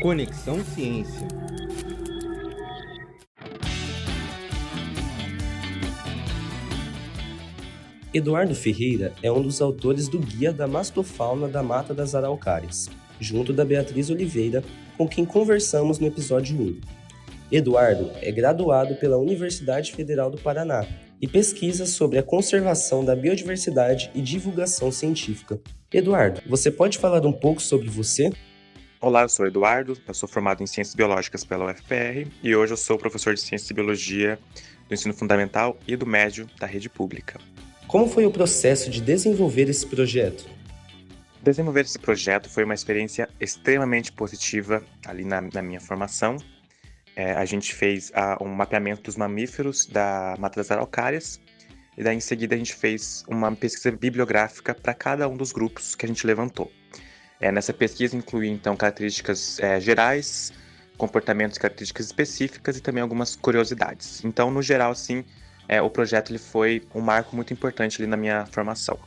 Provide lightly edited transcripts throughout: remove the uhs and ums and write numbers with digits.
Conexão Ciência. Eduardo Ferreira é um dos autores do Guia da Mastofauna da Mata das Araucárias, junto da Beatriz Oliveira, com quem conversamos no episódio 1. Eduardo é graduado pela Universidade Federal do Paraná e pesquisa sobre a conservação da biodiversidade e divulgação científica. Eduardo, você pode falar um pouco sobre você? Olá, eu sou o Eduardo, eu sou formado em Ciências Biológicas pela UFPR e hoje eu sou professor de Ciências e Biologia do ensino fundamental e do médio da rede pública. Como foi o processo de desenvolver esse projeto? Desenvolver esse projeto foi uma experiência extremamente positiva ali na minha formação. A gente fez um mapeamento dos mamíferos da Mata das Araucárias e daí em seguida a gente fez uma pesquisa bibliográfica para cada um dos grupos que a gente levantou. Nessa pesquisa incluía, então, características gerais, comportamentos e características específicas e também algumas curiosidades. Então, no geral, assim, o projeto ele foi um marco muito importante ali na minha formação.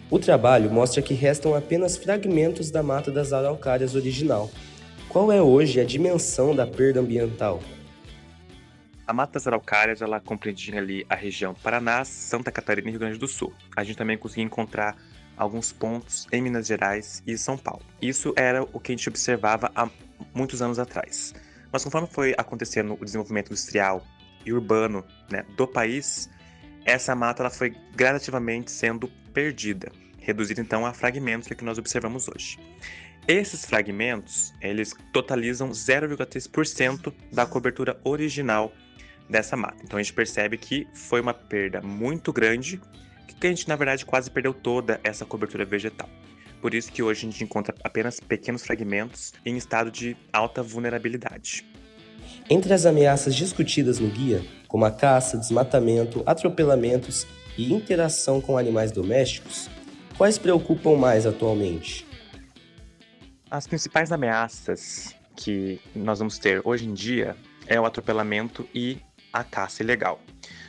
O trabalho mostra que restam apenas fragmentos da Mata das Araucárias original. Qual é hoje a dimensão da perda ambiental? A Mata das Araucárias, ela compreendia ali a região Paraná, Santa Catarina e Rio Grande do Sul. A gente também conseguiu encontrar alguns pontos em Minas Gerais e São Paulo. Isso era o que a gente observava há muitos anos atrás. Mas conforme foi acontecendo o desenvolvimento industrial e urbano, né, do país, essa mata ela foi gradativamente sendo perdida, reduzida então a fragmentos que nós observamos hoje. Esses fragmentos, eles totalizam 0,3% da cobertura original dessa mata. Então a gente percebe que foi uma perda muito grande, que a gente, na verdade, quase perdeu toda essa cobertura vegetal. Por isso que hoje a gente encontra apenas pequenos fragmentos em estado de alta vulnerabilidade. Entre as ameaças discutidas no guia, como a caça, desmatamento, atropelamentos e interação com animais domésticos, quais preocupam mais atualmente? As principais ameaças que nós vamos ter hoje em dia é o atropelamento e a caça ilegal.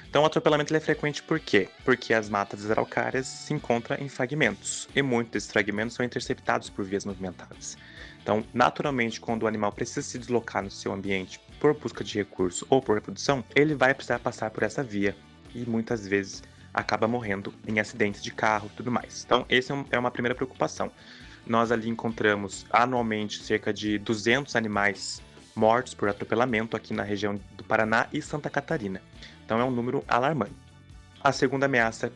Então, o atropelamento ele é frequente por quê? Porque as matas das araucárias se encontram em fragmentos, e muitos desses fragmentos são interceptados por vias movimentadas. Então, naturalmente, quando o animal precisa se deslocar no seu ambiente por busca de recurso ou por reprodução, ele vai precisar passar por essa via, e muitas vezes acaba morrendo em acidentes de carro e tudo mais. Então, essa é uma primeira preocupação. Nós ali encontramos anualmente cerca de 200 animais mortos por atropelamento aqui na região do Paraná e Santa Catarina. Então é um número alarmante. A segunda ameaça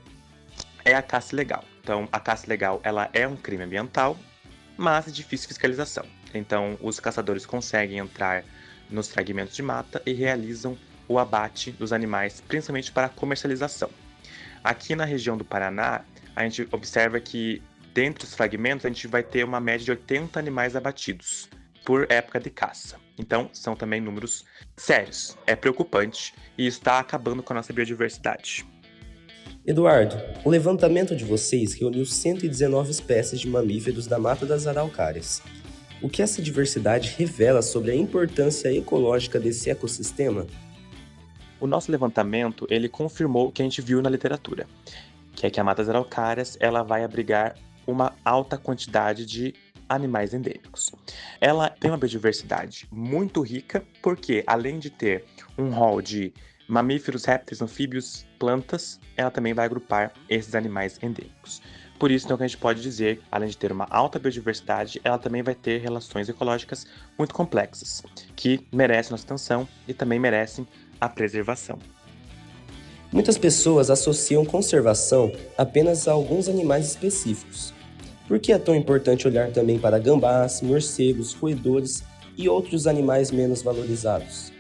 é a caça ilegal. Então a caça ilegal ela é um crime ambiental, mas de difícil fiscalização. Então os caçadores conseguem entrar nos fragmentos de mata e realizam o abate dos animais, principalmente para comercialização. Aqui na região do Paraná, a gente observa que dentre os fragmentos a gente vai ter uma média de 80 animais abatidos por época de caça. Então, são também números sérios. É preocupante e isso está acabando com a nossa biodiversidade. Eduardo, o levantamento de vocês reuniu 119 espécies de mamíferos da Mata das Araucárias. O que essa diversidade revela sobre a importância ecológica desse ecossistema? O nosso levantamento, ele confirmou o que a gente viu na literatura, que é que a Mata das Araucárias ela vai abrigar uma alta quantidade de animais endêmicos. Ela tem uma biodiversidade muito rica, porque além de ter um rol de mamíferos, répteis, anfíbios, plantas, ela também vai agrupar esses animais endêmicos. Por isso, então, que a gente pode dizer, além de ter uma alta biodiversidade, ela também vai ter relações ecológicas muito complexas, que merecem nossa atenção e também merecem a preservação. Muitas pessoas associam conservação apenas a alguns animais específicos. Por que é tão importante olhar também para gambás, morcegos, roedores e outros animais menos valorizados?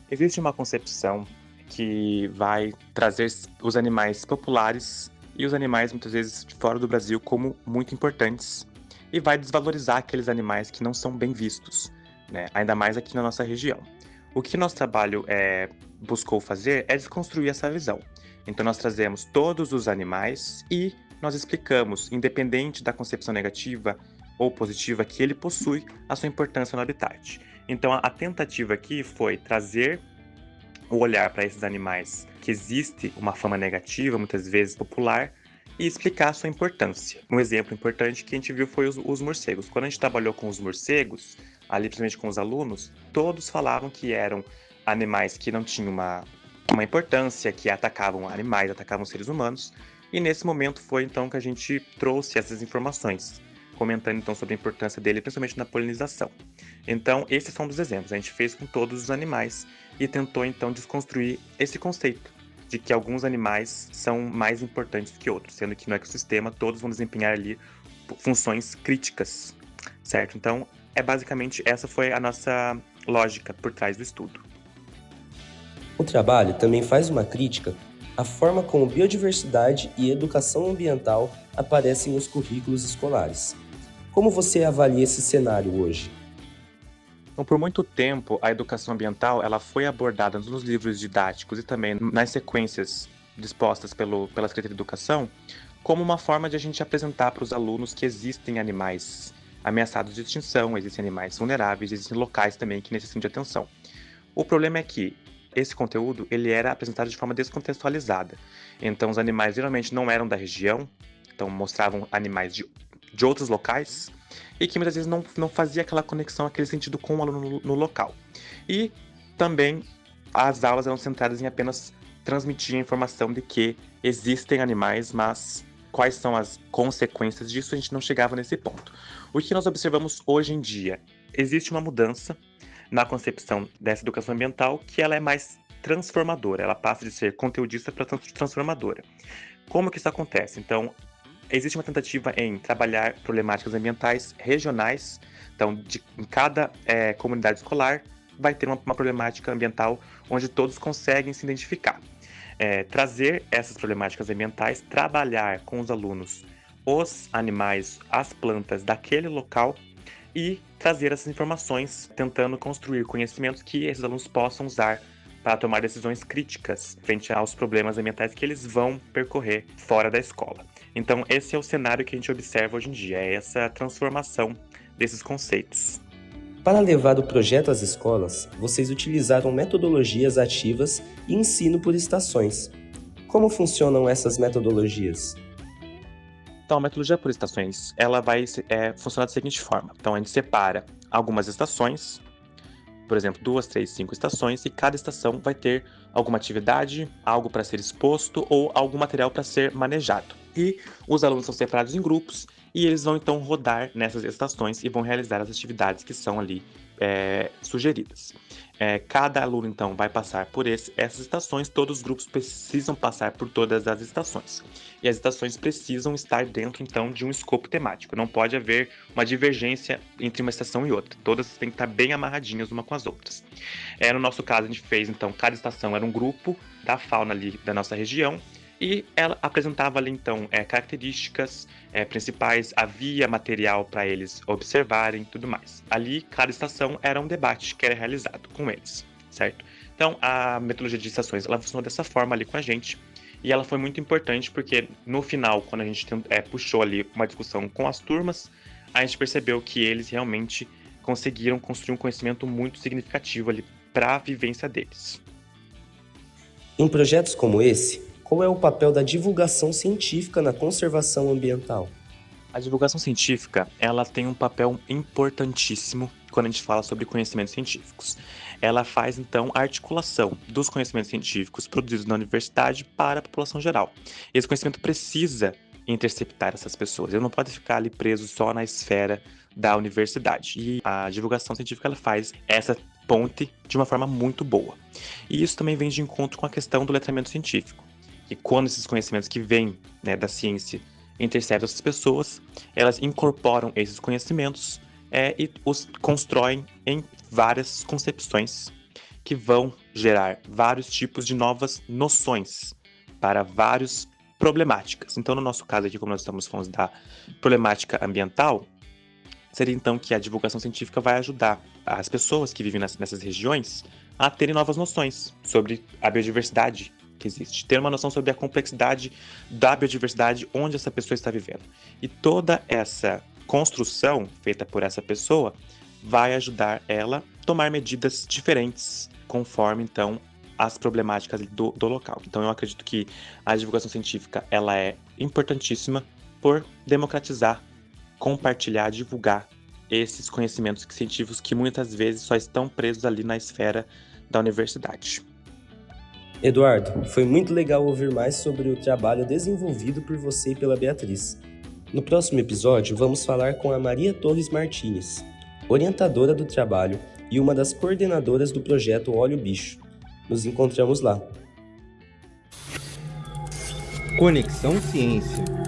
Existe uma concepção que vai trazer os animais populares e os animais, muitas vezes, de fora do Brasil como muito importantes e vai desvalorizar aqueles animais que não são bem vistos, né? Ainda mais aqui na nossa região. O que nosso trabalho buscou fazer é desconstruir essa visão. Então, nós trazemos todos os animais e nós explicamos, independente da concepção negativa ou positiva que ele possui, a sua importância no habitat. Então, a tentativa aqui foi trazer o olhar para esses animais que existe uma fama negativa, muitas vezes popular, e explicar a sua importância. Um exemplo importante que a gente viu foi os morcegos. Quando a gente trabalhou com os morcegos, ali principalmente com os alunos, todos falavam que eram animais que não tinham uma importância, que atacavam animais, atacavam seres humanos, e nesse momento foi então que a gente trouxe essas informações, comentando então sobre a importância dele, principalmente na polinização. Então, esses são um dos exemplos. A gente fez com todos os animais e tentou então desconstruir esse conceito de que alguns animais são mais importantes que outros, sendo que no ecossistema todos vão desempenhar ali funções críticas, certo? Então, basicamente essa foi a nossa lógica por trás do estudo. O trabalho também faz uma crítica à forma como biodiversidade e educação ambiental aparecem nos currículos escolares. Como você avalia esse cenário hoje? Então, por muito tempo, a educação ambiental ela foi abordada nos livros didáticos e também nas sequências dispostas pela Secretaria de Educação como uma forma de a gente apresentar para os alunos que existem animais ameaçados de extinção, existem animais vulneráveis, existem locais também que necessitam de atenção. O problema é que esse conteúdo ele era apresentado de forma descontextualizada. Então, os animais geralmente não eram da região, então mostravam animais de outros locais, e que muitas vezes não fazia aquela conexão, aquele sentido com o aluno no local. E também as aulas eram centradas em apenas transmitir a informação de que existem animais, mas quais são as consequências disso, a gente não chegava nesse ponto. O que nós observamos hoje em dia? Existe uma mudança na concepção dessa educação ambiental que ela é mais transformadora, ela passa de ser conteudista para transformadora. Como que isso acontece? Então, existe uma tentativa em trabalhar problemáticas ambientais regionais. Então, em cada comunidade escolar vai ter uma problemática ambiental onde todos conseguem se identificar. Trazer essas problemáticas ambientais, trabalhar com os alunos os animais, as plantas daquele local e trazer essas informações, tentando construir conhecimentos que esses alunos possam usar para tomar decisões críticas frente aos problemas ambientais que eles vão percorrer fora da escola. Então, esse é o cenário que a gente observa hoje em dia, é essa transformação desses conceitos. Para levar o projeto às escolas, vocês utilizaram metodologias ativas e ensino por estações. Como funcionam essas metodologias? Então, a metodologia por estações, ela vai funcionar da seguinte forma. Então, a gente separa algumas estações, por exemplo, 2, 3, 5 estações, e cada estação vai ter alguma atividade, algo para ser exposto ou algum material para ser manejado. E os alunos são separados em grupos e eles vão então rodar nessas estações e vão realizar as atividades que são ali sugeridas. Cada aluno então vai passar por essas estações, todos os grupos precisam passar por todas as estações. E as estações precisam estar dentro então de um escopo temático, não pode haver uma divergência entre uma estação e outra, todas têm que estar bem amarradinhas uma com as outras. No nosso caso a gente fez então, cada estação era um grupo da fauna ali da nossa região, e ela apresentava ali, então, características principais, havia material para eles observarem e tudo mais. Ali, cada estação era um debate que era realizado com eles, certo? Então, a metodologia de estações, ela funcionou dessa forma ali com a gente, e ela foi muito importante porque, no final, quando a gente puxou ali uma discussão com as turmas, a gente percebeu que eles realmente conseguiram construir um conhecimento muito significativo ali para a vivência deles. Em projetos como esse, qual é o papel da divulgação científica na conservação ambiental? A divulgação científica, ela tem um papel importantíssimo quando a gente fala sobre conhecimentos científicos. Ela faz, então, a articulação dos conhecimentos científicos produzidos na universidade para a população geral. Esse conhecimento precisa interceptar essas pessoas, ele não pode ficar ali preso só na esfera da universidade. E a divulgação científica, ela faz essa ponte de uma forma muito boa. E isso também vem de encontro com a questão do letramento científico. E quando esses conhecimentos que vêm da ciência interceptam essas pessoas, elas incorporam esses conhecimentos e os constroem em várias concepções que vão gerar vários tipos de novas noções para várias problemáticas. Então, no nosso caso aqui, como nós estamos falando da problemática ambiental, seria então que a divulgação científica vai ajudar as pessoas que vivem nessas regiões a terem novas noções sobre a biodiversidade que existe, ter uma noção sobre a complexidade da biodiversidade onde essa pessoa está vivendo. E toda essa construção feita por essa pessoa vai ajudar ela a tomar medidas diferentes conforme, então, as problemáticas do local. Então eu acredito que a divulgação científica ela é importantíssima por democratizar, compartilhar, divulgar esses conhecimentos científicos que muitas vezes só estão presos ali na esfera da universidade. Eduardo, foi muito legal ouvir mais sobre o trabalho desenvolvido por você e pela Beatriz. No próximo episódio, vamos falar com a Maria Torres Martins, orientadora do trabalho e uma das coordenadoras do projeto Olha o Bicho. Nos encontramos lá. Conexão Ciência.